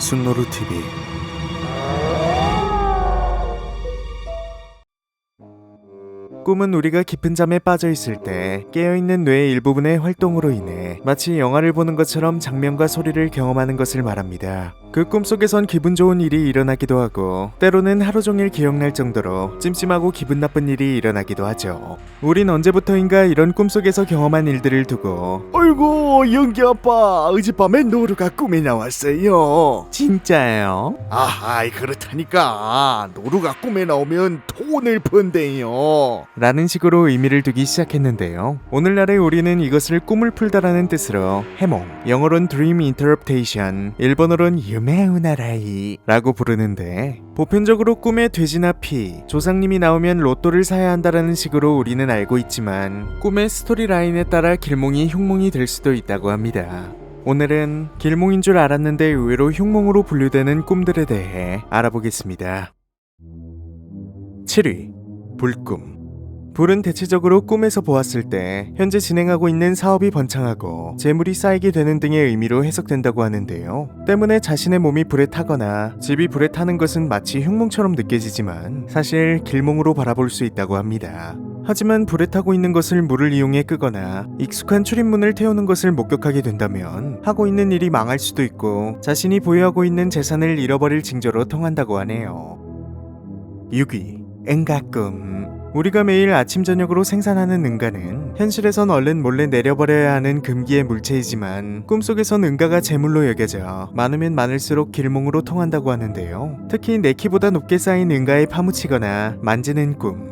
순노루 TV. 꿈은 우리가 깊은 잠에 빠져 있을 때 깨어있는 뇌의 일부분의 활동으로 인해 마치 영화를 보는 것처럼 장면과 소리를 경험하는 것을 말합니다. 그 꿈속에선 기분 좋은 일이 일어나기도 하고 때로는 하루 종일 기억날 정도로 찜찜하고 기분 나쁜 일이 일어나기도 하죠. 우린 언제부터인가 이런 꿈속에서 경험한 일들을 두고 아이고 영기 아빠 어젯밤에 노루가 꿈에 나왔어요. 진짜예요? 아하이 그렇다니까 노루가 꿈에 나오면 돈을 번대요. 라는 식으로 의미를 두기 시작했는데요. 오늘날의 우리는 이것을 꿈을 풀다라는 뜻으로 해몽, 영어로는 Dream Interpretation, 일본어로는 유메우나라이 라고 부르는데, 보편적으로 꿈에 돼지나 피, 조상님이 나오면 로또를 사야 한다라는 식으로 우리는 알고 있지만 꿈의 스토리라인에 따라 길몽이 흉몽이 될 수도 있다고 합니다. 오늘은 길몽인 줄 알았는데 의외로 흉몽으로 분류되는 꿈들에 대해 알아보겠습니다. 7위. 불꿈. 불은 대체적으로 꿈에서 보았을 때 현재 진행하고 있는 사업이 번창하고 재물이 쌓이게 되는 등의 의미로 해석된다고 하는데요. 때문에 자신의 몸이 불에 타거나 집이 불에 타는 것은 마치 흉몽처럼 느껴지지만 사실 길몽으로 바라볼 수 있다고 합니다. 하지만 불에 타고 있는 것을 물을 이용해 끄거나 익숙한 출입문을 태우는 것을 목격하게 된다면 하고 있는 일이 망할 수도 있고 자신이 보유하고 있는 재산을 잃어버릴 징조로 통한다고 하네요. 6위. 응가꿈. 우리가 매일 아침 저녁으로 생산하는 응가는 현실에선 얼른 몰래 내려버려야 하는 금기의 물체이지만 꿈속에선 응가가 재물로 여겨져 많으면 많을수록 길몽으로 통한다고 하는데요. 특히 내 키보다 높게 쌓인 응가에 파묻히거나 만지는 꿈,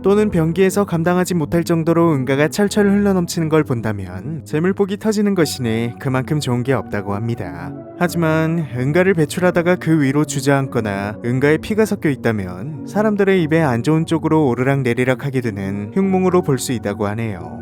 또는 변기에서 감당하지 못할 정도로 응가가 철철 흘러넘치는 걸 본다면 재물복이 터지는 것이니 그만큼 좋은 게 없다고 합니다. 하지만 응가를 배출하다가 그 위로 주저앉거나 응가에 피가 섞여 있다면 사람들의 입에 안 좋은 쪽으로 오르락내리락 하게 되는 흉몽으로 볼 수 있다고 하네요.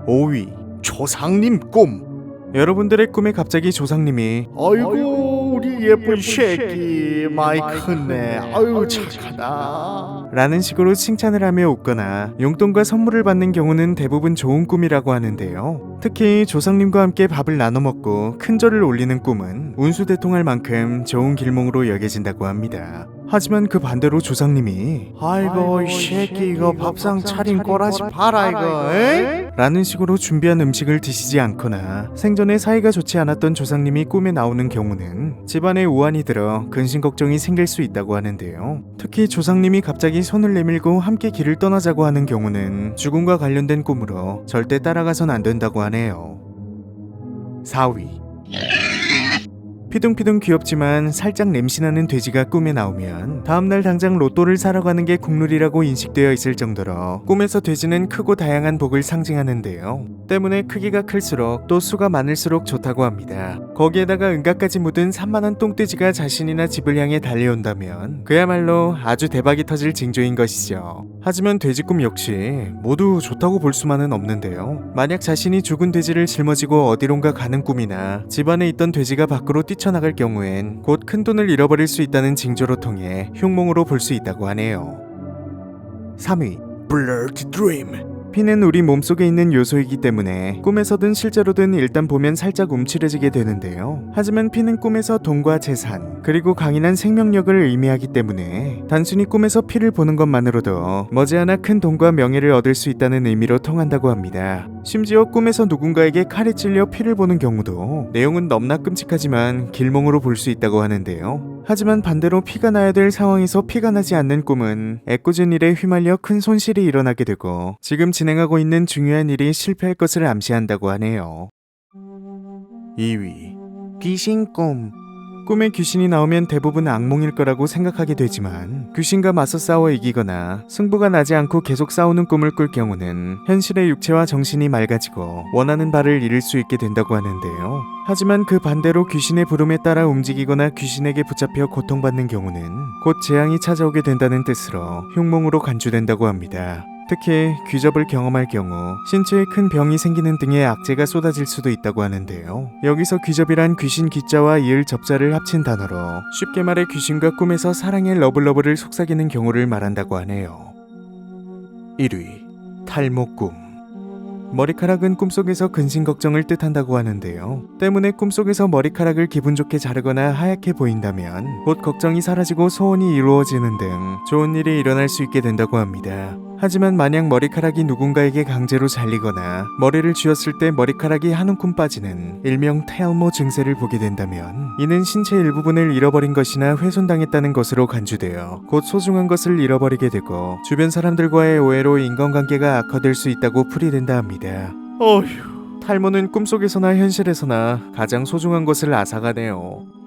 5위. 조상님 꿈. 여러분들의 꿈에 갑자기 조상님이 아이고 우리 예쁜 새끼 많이 컸네. 아유 착하다. 라는 식으로 칭찬을 하며 웃거나 용돈과 선물을 받는 경우는 대부분 좋은 꿈이라고 하는데요. 특히 조상님과 함께 밥을 나눠 먹고 큰 절을 올리는 꿈은 운수대통할 만큼 좋은 길몽으로 여겨진다고 합니다. 하지만 그 반대로 조상님이 아이고 이 새끼 이거 밥상 차린 꼬라지 봐라 이거. 에이? 라는 식으로 준비한 음식을 드시지 않거나 생전에 사이가 좋지 않았던 조상님이 꿈에 나오는 경우는 집안에 우환이 들어 근심 걱정이 생길 수 있다고 하는데요. 특히 조상님이 갑자기 손을 내밀고 함께 길을 떠나자고 하는 경우는 죽음과 관련된 꿈으로 절대 따라가선 안 된다고 하네요. 4위. 피둥피둥 귀엽지만 살짝 냄새나는 돼지가 꿈에 나오면 다음날 당장 로또를 사러 가는 게 국룰이라고 인식되어 있을 정도로 꿈에서 돼지는 크고 다양한 복을 상징하는데요. 때문에 크기가 클수록 또 수가 많을수록 좋다고 합니다. 거기에다가 응가까지 묻은 산만한 똥돼지가 자신이나 집을 향해 달려온다면 그야말로 아주 대박이 터질 징조인 것이죠. 하지만 돼지 꿈 역시 모두 좋다고 볼 수만은 없는데요. 만약 자신이 죽은 돼지를 짊어지고 어디론가 가는 꿈이나 집안에 있던 돼지가 밖으로 뛰쳐나갈 경우엔 곧 큰돈을 잃어버릴 수 있다는 징조로 통해 흉몽으로 볼 수 있다고 하네요. 3위. Blurred Dream. 피는 우리 몸속에 있는 요소이기 때문에 꿈에서든 실제로든 일단 보면 살짝 움츠러지게 되는데요. 하지만 피는 꿈에서 돈과 재산, 그리고 강인한 생명력을 의미하기 때문에 단순히 꿈에서 피를 보는 것만으로도 머지않아 큰 돈과 명예를 얻을 수 있다는 의미로 통한다고 합니다. 심지어 꿈에서 누군가에게 칼에 찔려 피를 보는 경우도 내용은 너무나 끔찍하지만 길몽으로 볼 수 있다고 하는데요. 하지만 반대로 피가 나야 될 상황에서 피가 나지 않는 꿈은 애꿎은 일에 휘말려 큰 손실이 일어나게 되고 지금 진행하고 있는 중요한 일이 실패할 것을 암시한다고 하네요. 2위. 귀신 꿈. 꿈에 귀신이 나오면 대부분 악몽일 거라고 생각하게 되지만 귀신과 맞서 싸워 이기거나 승부가 나지 않고 계속 싸우는 꿈을 꿀 경우는 현실의 육체와 정신이 맑아지고 원하는 바를 이룰 수 있게 된다고 하는데요. 하지만 그 반대로 귀신의 부름에 따라 움직이거나 귀신에게 붙잡혀 고통받는 경우는 곧 재앙이 찾아오게 된다는 뜻으로 흉몽으로 간주된다고 합니다. 특히 귀접을 경험할 경우 신체에 큰 병이 생기는 등의 악재가 쏟아질 수도 있다고 하는데요. 여기서 귀접이란 귀신 귀자와 이을 접자를 합친 단어로 쉽게 말해 귀신과 꿈에서 사랑의 러블러블을 속삭이는 경우를 말한다고 하네요. 1위. 탈모 꿈. 머리카락은 꿈속에서 근심 걱정을 뜻한다고 하는데요. 때문에 꿈속에서 머리카락을 기분 좋게 자르거나 하얗게 보인다면 곧 걱정이 사라지고 소원이 이루어지는 등 좋은 일이 일어날 수 있게 된다고 합니다. 하지만 만약 머리카락이 누군가에게 강제로 잘리거나 머리를 쥐었을 때 머리카락이 한 움큼 빠지는 일명 탈모 증세를 보게 된다면 이는 신체 일부분을 잃어버린 것이나 훼손당했다는 것으로 간주되어 곧 소중한 것을 잃어버리게 되고 주변 사람들과의 오해로 인간관계가 악화될 수 있다고 풀이된다 합니다. 어휴, 탈모는 꿈속에서나 현실에서나 가장 소중한 것을 앗아가네요.